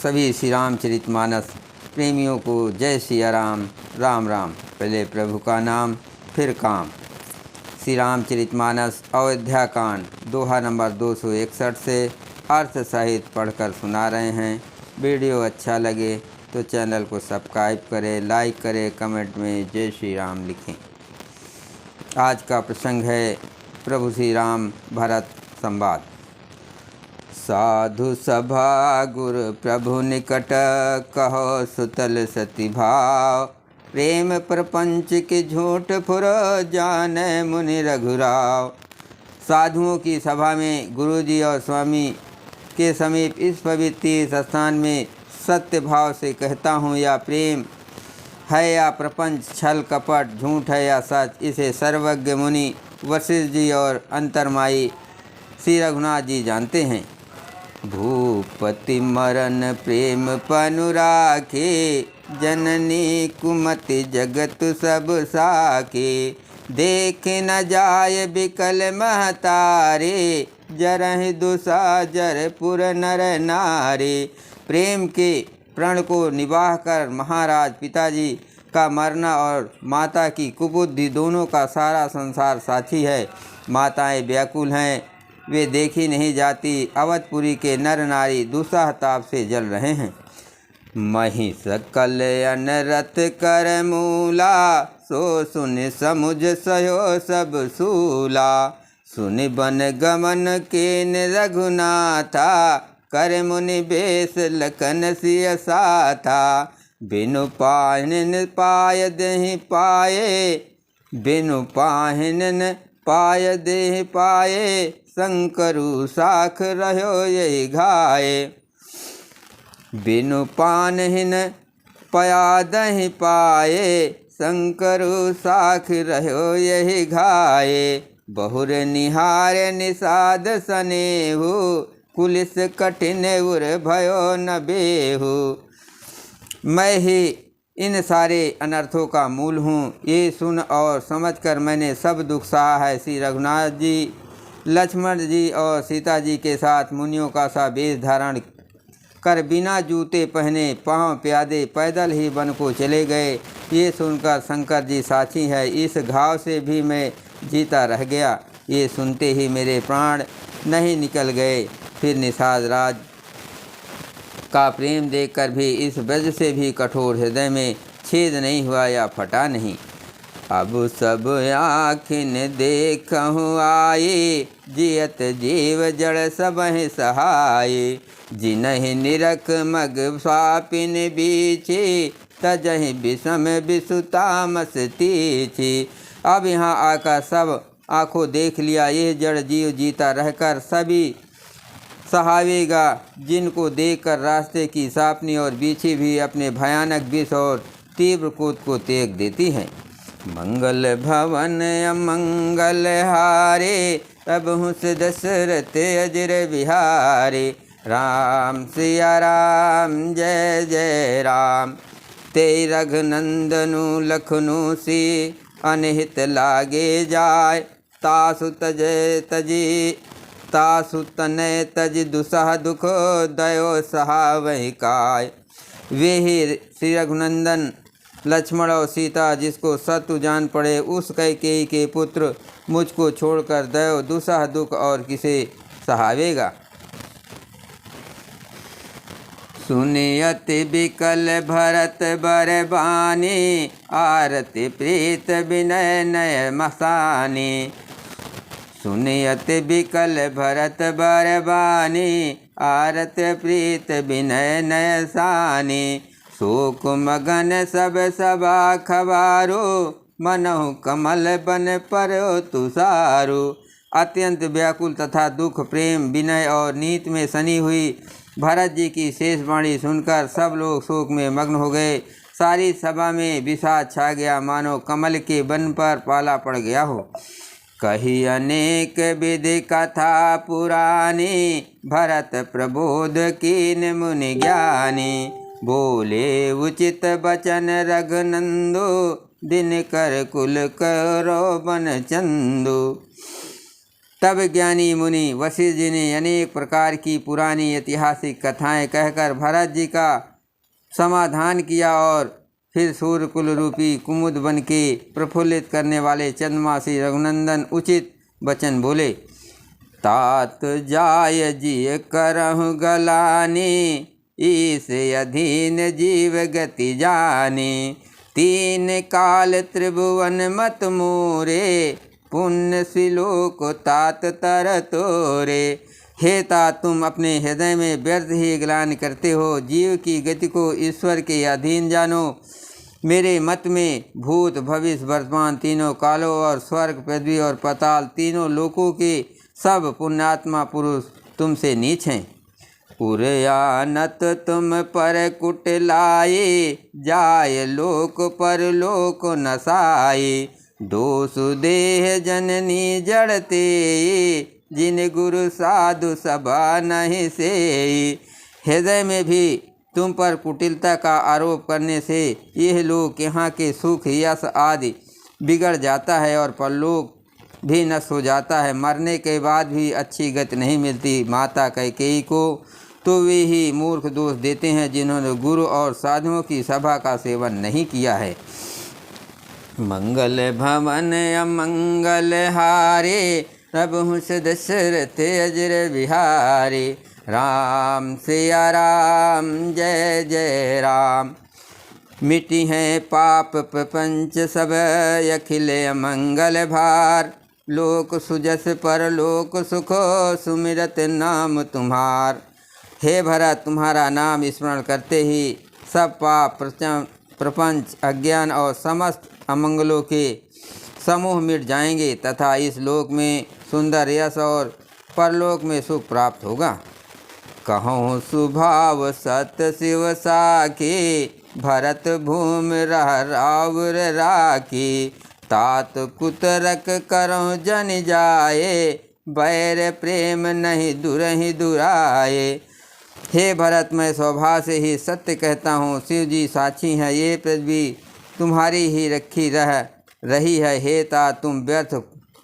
सभी श्री रामचरितमानस प्रेमियों को जय सिया राम। राम राम। पहले प्रभु का नाम फिर काम। श्री रामचरितमानस अयोध्या कांड दोहा नंबर 261 से अर्थ सहित पढ़कर सुना रहे हैं। वीडियो अच्छा लगे तो चैनल को सब्सक्राइब करें, लाइक करें, कमेंट में जय श्री राम लिखें। आज का प्रसंग है प्रभु श्री राम भरत संवाद। साधु सभा गुरु प्रभु निकट, कहो सुतल सती भाव। प्रेम प्रपंच के झूठ फुर, जाने मुनि रघुराव। साधुओं की सभा में गुरुजी और स्वामी के समीप इस पवित्र तीर्थ स्थान में सत्य भाव से कहता हूँ, या प्रेम है या प्रपंच, छल कपट, झूठ है या सच, इसे सर्वज्ञ मुनि वशिष्ठ जी और अंतर्माई श्री रघुनाथ जी जानते हैं। भूपति मरण प्रेम पनु राखे, जननी कुमति जगत सब साखे। देख न जाय बिकल महतारे, जरहि दुसा जरपुर नर नारे। प्रेम के प्रण को निवाह कर महाराज पिताजी का मरना और माता की कुबुद्धि दोनों का सारा संसार साथी है। माताएं व्याकुल हैं, वे देखी नहीं जाती। अवधपुरी के नर नारी दुस्साह ताप से जल रहे हैं। महिष कल्याण रथ कर मूला, सो सुन समुझ सयो सब सूला। सुन बन गमन केन रघुनाथा, कर मुनि बेस लखन सिय साथा। बिनु पाहिन पाय देहि पाए, बिनु पाहिन पाय देहि पाए। शंकरु साख रहो यही घाये, बिनु पानहिन पया दहि पाए। शंकरु साख रहो यही घाये। बहुर निहार निषाद सनेहु, कुलिस कठिन उर भयो न बेहु। मैं ही इन सारे अनर्थों का मूल हूँ, ये सुन और समझकर मैंने सब दुख सहा है। श्री रघुनाथ जी लक्ष्मण जी और सीता जी के साथ मुनियों का सा वेश धारण कर बिना जूते पहने पांव प्यादे पैदल ही वन को चले गए। ये सुनकर शंकर जी साथी है, इस घाव से भी मैं जीता रह गया। ये सुनते ही मेरे प्राण नहीं निकल गए। फिर निषाद राज का प्रेम देखकर भी इस ब्रज से भी कठोर हृदय में छेद नहीं हुआ या फटा नहीं। अब सब आँखिन देखहु आए, जियत जीव जड़ सबहि सहाय। जिनहि निरख मग स्वापिन बीछे, तजहि विषम विषु तामस तीछे। अब यहाँ आकर सब आँखों देख लिया, ये जड़ जीव जीता रहकर सभी सहावेगा। जिनको देखकर रास्ते की सापनी और बीछी भी अपने भयानक विष और तीव्र क्रोध को त्याग देती हैं। मंगल भवन अमंगल हारे, प्रभु से दशरथ अजर बिहारे। राम सिया राम जय जय राम। ते रघुनंदनु लखनु सी, अनहित लागे जाय। तासु तजय तजी, तासु तनय तज दुसह दुख, दयो सहावहि काय। वे ही श्री रघुनंदन लक्ष्मण और सीता, जिसको सत्य जान पड़े, उस कैकेयी के पुत्र मुझको छोड़कर दयो दुसह दुख और किसे सहावेगा। सुनियति बिकल भरत बरबानी, आरति प्रीत विनय नय मसानी। सुनियति बिकल भरत बरबानी, आरत प्रीत विनय नय सानी। शोक मगन सब सबा खबारो, मनहु कमल बन परो तुषारो। अत्यंत व्याकुल तथा दुख प्रेम विनय और नीत में सनी हुई भरत जी की शेष वाणी सुनकर सब लोग शोक में मग्न हो गए। सारी सभा में विषाद छा गया, मानो कमल के बन पर पाला पड़ गया हो। कही अनेक विधि कथा पुरानी, भरत प्रबोध कीन मुनि ज्ञानी। बोले उचित बचन रघुनंदो, दिन कर कुल करो बन चंदो। तब ज्ञानी मुनि वशिष्ठ जी ने अनेक प्रकार की पुरानी ऐतिहासिक कथाएं कहकर भरत जी का समाधान किया और फिर सूर्यकुल रूपी कुमुद बन के प्रफुल्लित करने वाले चंद्रमा श्री रघुनंदन उचित वचन बोले। तात जाय जी करहु गलाने, ईस अधीन जीव गति जाने। तीन काल त्रिभुवन मत मोरे, पुण्य श्लोक तात तर तोरे। हे तात, तुम अपने हृदय में व्यर्थ ही ग्लानि करते हो। जीव की गति को ईश्वर के अधीन जानो। मेरे मत में भूत भविष्य वर्तमान तीनों कालों और स्वर्ग पृथ्वी और पाताल तीनों लोकों के सब पुण्यात्मा पुरुष तुमसे नीच हैं। उरयानत तुम पर कुटलाए, जाय लोक पर लोक नसाए। दोष देह जननी जड़ते, जिन गुरु साधु सभा नहीं से। हृदय में भी तुम पर कुटिलता का आरोप करने से यह लोक यहाँ के सुख यश आदि बिगड़ जाता है और परलोक भी नष्ट हो जाता है। मरने के बाद भी अच्छी गति नहीं मिलती। माता कैकेयी को तो वे ही मूर्ख दोष देते हैं जिन्होंने गुरु और साधुओं की सभा का सेवन नहीं किया है। मंगल भवन अमंगल हारे, प्रभु दशरथ अजर बिहारे। राम सिया राम जय जय राम। मिटी हैं पाप प्रपंच सब, अखिल अमंगल भार। लोक सुजस पर लोक सुखो, सुमिरत नाम तुम्हार। हे भरत, तुम्हारा नाम स्मरण करते ही सब पाप प्रपंच अज्ञान और समस्त अमंगलों के समूह मिट जाएंगे तथा इस लोक में सुंदर यश और परलोक में सुख प्राप्त होगा। कहूँ सुभाव सत शिव साके, भरत भूमि रह रावर राखी। तात कुतरक करो जन जाए, बैर प्रेम नहीं दुरहि दुराए। हे भरत, मैं स्वभाव से ही सत्य कहता हूँ। शिव जी साक्षी हैं, ये पृथ्वी तुम्हारी ही रखी रही है। हे तात, तुम व्यर्थ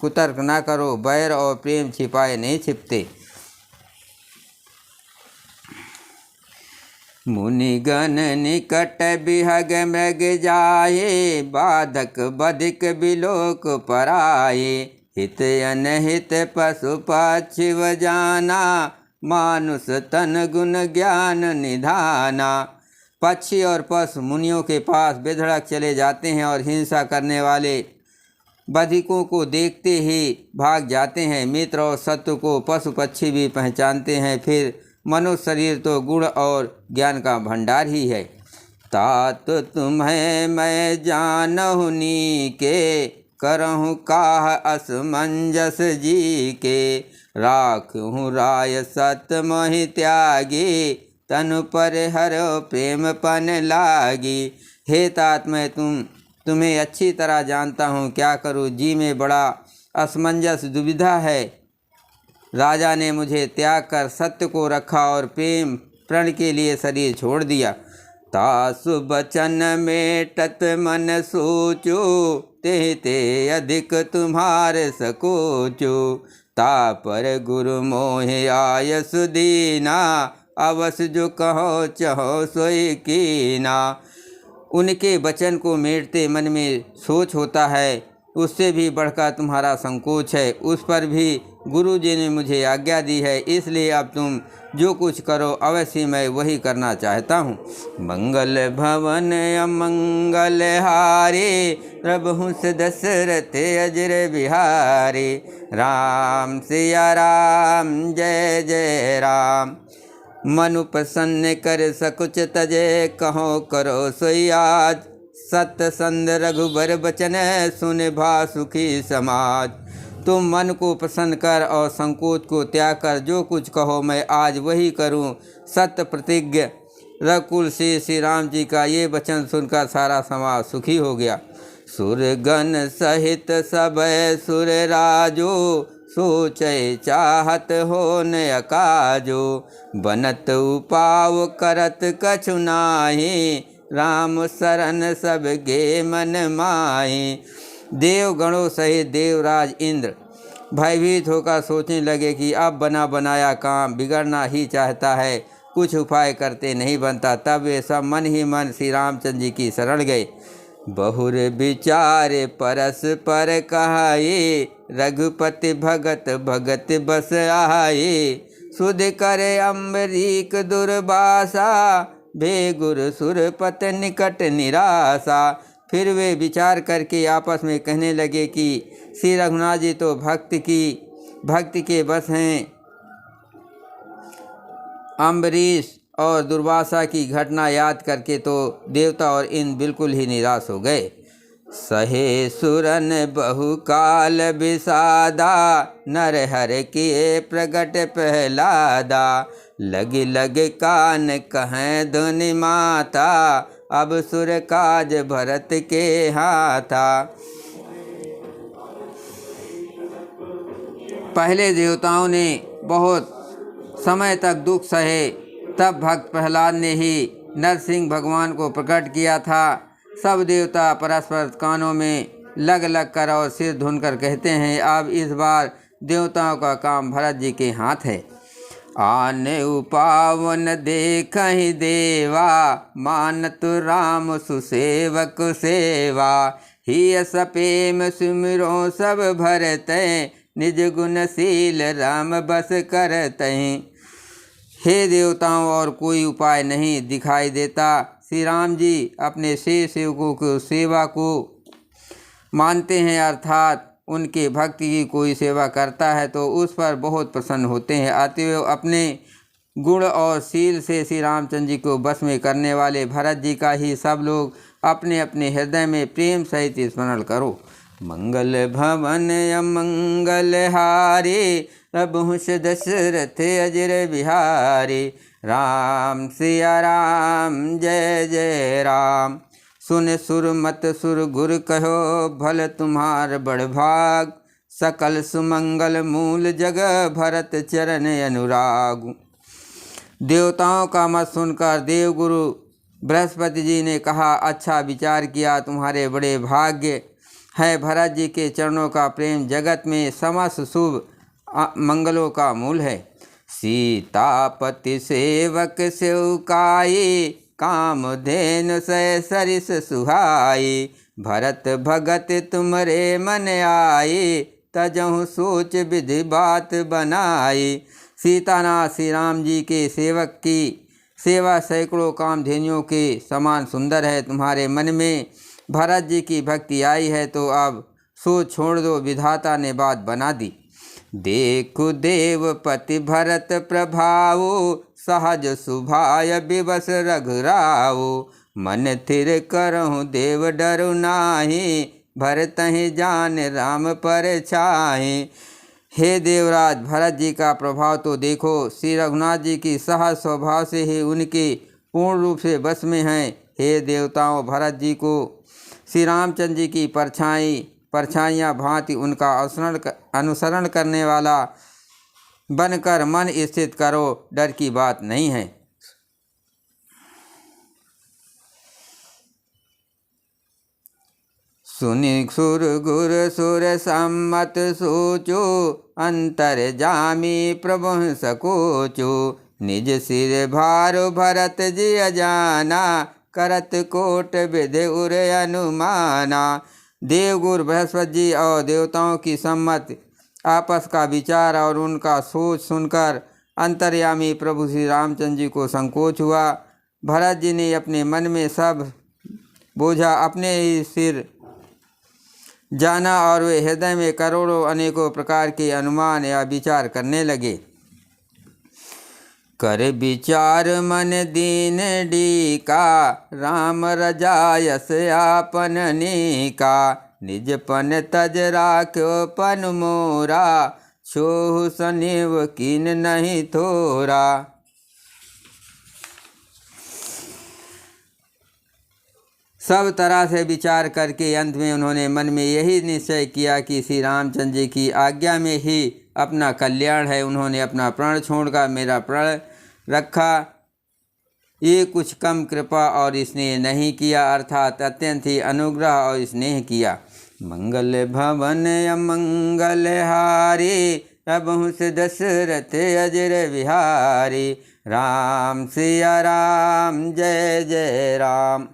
कुतर्क ना करो। बैर और प्रेम छिपाए नहीं छिपते। मुनिगण निकट बिहग मृग जाए, बाधक बधिक बिलोक पराए। हित अनहित पशु पक्षी जाना, मानुष तन गुण ज्ञान निधाना। पक्षी और पशु मुनियों के पास बेधड़क चले जाते हैं और हिंसा करने वाले बधिकों को देखते ही भाग जाते हैं। मित्र और शत्रु को पशु पक्षी भी पहचानते हैं। फिर मनुष्य शरीर तो गुण और ज्ञान का भंडार ही है। तात तुम्हें मैं जानहु नीके, करहूँ काह असमंजस जी के। राखूँ राय सत मोहि त्यागी, तनु पर हरो प्रेम पन लागी। हे तात, मैं तुम्हें अच्छी तरह जानता हूँ। क्या करूँ, जी में बड़ा असमंजस दुविधा है। राजा ने मुझे त्याग कर सत्य को रखा और प्रेम प्रण के लिए शरीर छोड़ दिया। तासु बचन मेटत मन सोचो, ते ते अधिक तुम्हारे सकोचो। ता पर गुरु मोहि आय सुदीना, अवश्य जो कहो चहो सोई कीना। उनके वचन को मेटते मन में सोच होता है, उससे भी बढ़कर तुम्हारा संकोच है। उस पर भी गुरु जी ने मुझे आज्ञा दी है, इसलिए अब तुम जो कुछ करो अवश्य मैं वही करना चाहता हूँ। मंगल भवन अमंगल हारे, प्रभु दशरथ अजर बिहारे। राम सिया राम जय जय राम। मनु प्रसन्न कर सकुच तजे, कहो करो सोई आज। सत्संग रघुबर बचन, सुन भा सुखी समाज। तुम मन को प्रसन्न कर और संकोच को त्याग कर जो कुछ कहो मैं आज वही करूं। सत्य प्रतिज्ञ रघुकुल से श्री राम जी का ये वचन सुनकर सारा समाज सुखी हो गया। सुरगण सहित सब सुर राजो, सोचे चाहत हो न अकाजो। बनत उपाव करत कछु नाहि, राम शरण सब गे मन माहि। देवगणों सहित देवराज इंद्र भयभीत होकर सोचने लगे कि अब बना बनाया काम बिगड़ना ही चाहता है, कुछ उपाय करते नहीं बनता। तब वे सब मन ही मन श्री रामचंद्र जी की शरण गए। बहुर विचार परस्पर कहाए, रघुपति भगत भगत बस आए। सुध करे अम्बरीक दुर्वासा, भे गुरु सुरपत निकट निराशा। फिर वे विचार करके आपस में कहने लगे कि श्री रघुनाथ जी तो भक्ति के बस हैं। अम्बरीश और दुर्वासा की घटना याद करके तो देवता और इंद्र बिल्कुल ही निराश हो गए। सहे सुरन बहुकाल विषादा, नर हर किए प्रगट पहलादा। लग लग कान कहें धुनि माता, अब सुर काज भरत के हाथा। पहले देवताओं ने बहुत समय तक दुख सहे, तब भक्त प्रहलाद ने ही नरसिंह भगवान को प्रकट किया था। सब देवता परस्पर कानों में लग लग कर और सिर धुनकर कहते हैं, अब इस बार देवताओं का काम भरत जी के हाथ है। आने उपावन देखहि देवा, मानत राम सुसेवक सेवा। ही सपेम सुमिरो सब भरते, निज गुणशील राम बस करते। हे देवताओं, और कोई उपाय नहीं दिखाई देता। श्री राम जी अपने शेष सेवकों को सेवा को मानते हैं, अर्थात उनके भक्ति की कोई सेवा करता है तो उस पर बहुत प्रसन्न होते हैं। अतएव अपने गुण और शील से श्री रामचंद्र जी को बस में करने वाले भरत जी का ही सब लोग अपने अपने हृदय में प्रेम सहित स्मरण करो। मंगल भवन अमंगल हारे, प्रभुष दशरथ अजर बिहारी। राम सिया राम जय जय राम। सुन सुर मत सुर गुर कहो, भल तुम्हार बड़ भाग। सकल सुमंगल मूल जग, भरत चरण अनुराग। देवताओं का मत सुनकर देवगुरु बृहस्पति जी ने कहा, अच्छा विचार किया, तुम्हारे बड़े भाग्य है। भरत जी के चरणों का प्रेम जगत में समस्त शुभ मंगलों का मूल है। सीतापति सेवक सेवकाई, कामधेनु सै सरिस सुहाई। भरत भगत तुमरे मन आए, तजहु सोच विधि बात बनाई। सीतानाथ श्री राम जी के सेवक की सेवा सैकड़ों कामधेनुओं के समान सुंदर है। तुम्हारे मन में भरत जी की भक्ति आई है तो अब सोच छोड़ दो, विधाता ने बात बना दी। देखो देवपति भरत प्रभावो, सहज सुभाय विवश रघुरावो। मन थिर करहु देव डरु नाहि, भरतहि जान राम पर छाहि। हे देवराज, भरत जी का प्रभाव तो देखो। श्री रघुनाथ जी की सहज स्वभाव से ही उनके पूर्ण रूप से बस में हैं। हे देवताओं, भरत जी को श्री रामचंद्र जी की परछाइयाँ भांति उनका अनुसरण करने वाला बनकर मन स्थित करो, डर की बात नहीं है। सुनि सुर गुर सुर सम्मत सोचो, अंतर जामी प्रभु सकोचो। निज सिर भारो भरत जी अजाना, करत कोट विधि उर अनुमाना। देवगुरु बृहस्पति जी और देवताओं की सम्मत आपस का विचार और उनका सोच सुनकर अंतर्यामी प्रभु श्री रामचंद्र जी को संकोच हुआ। भरत जी ने अपने मन में सब बोझा अपने ही सिर जाना और वे हृदय में करोड़ों अनेकों प्रकार के अनुमान या विचार करने लगे। कर विचार मन दीन डीका, राम रजायस आपन नीका। निजपन तज राख्यो पन मोरा, छोहु सनिव कीन नहीं थोरा। सब तरह से विचार करके अंत में उन्होंने मन में यही निश्चय किया कि श्री रामचंद्र जी की आज्ञा में ही अपना कल्याण है। उन्होंने अपना प्राण छोड़कर मेरा प्राण रखा। ये कुछ कम कृपा और स्नेह नहीं किया, अर्थात अत्यंत ही अनुग्रह और स्नेह किया। मंगल भवन अमंगल हारी, अबहुँ से दशरथ अजर विहारी। राम सिया राम जय जय राम।